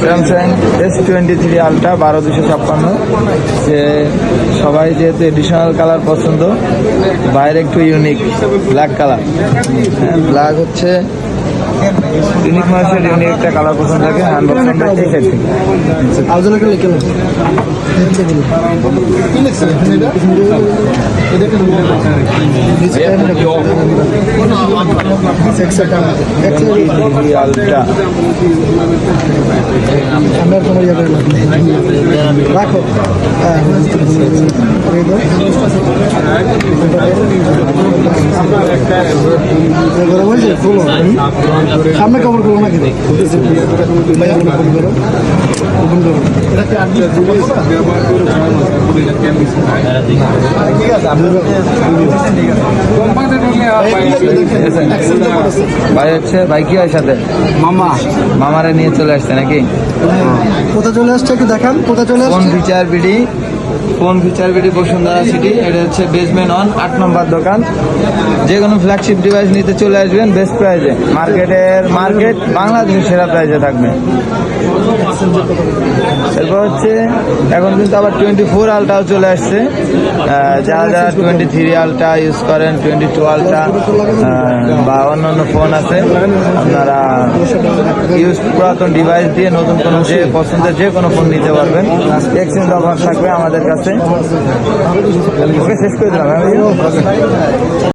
Samsung S23 ultra 12256, যে সবাই যেহেতু এডিশনাল কালার পছন্দ, বাইরে একটু ইউনিক ব্ল্যাক কালার, ব্ল্যাক হচ্ছে ইউনিক মানুষের ইউনিক একটা কালার পছন্দ থাকে। আলট্রা রাখো সামনে কভার করবো নাকি ভাই হচ্ছে ভাই কি হয় সাথে মামারে নিয়ে চলে আসছে নাকি? কোথায় চলে আসছে একটু দেখান, কোথায় চলে আসছে? Phone feature BD Bashundhara city, এটা হচ্ছে বেসমেন্ট 8 নম্বর দোকান। যে কোনো ফ্ল্যাগশিপ ডিভাইস নিতে চলে আসবেন বেস্ট প্রাইজে, মার্কেট বাংলাদেশের সেরা প্রাইজে থাকবে। এরপর হচ্ছে এখন কিন্তু আবার 24 আলট্রাও চলে আসছে। যারা 23 আলট্রা ইউজ করেন, 22 আলট্রা বা অন্যান্য ফোন আছে, আপনারা ইউজ পুরাতন ডিভাইস দিয়ে নতুন কোনো যে পছন্দের যে কোনো ফোন নিতে পারবেন। এক্সচেঞ্জ অফার থাকবে আমাদের কাছে। ওকে, শেষ করে দিলাম।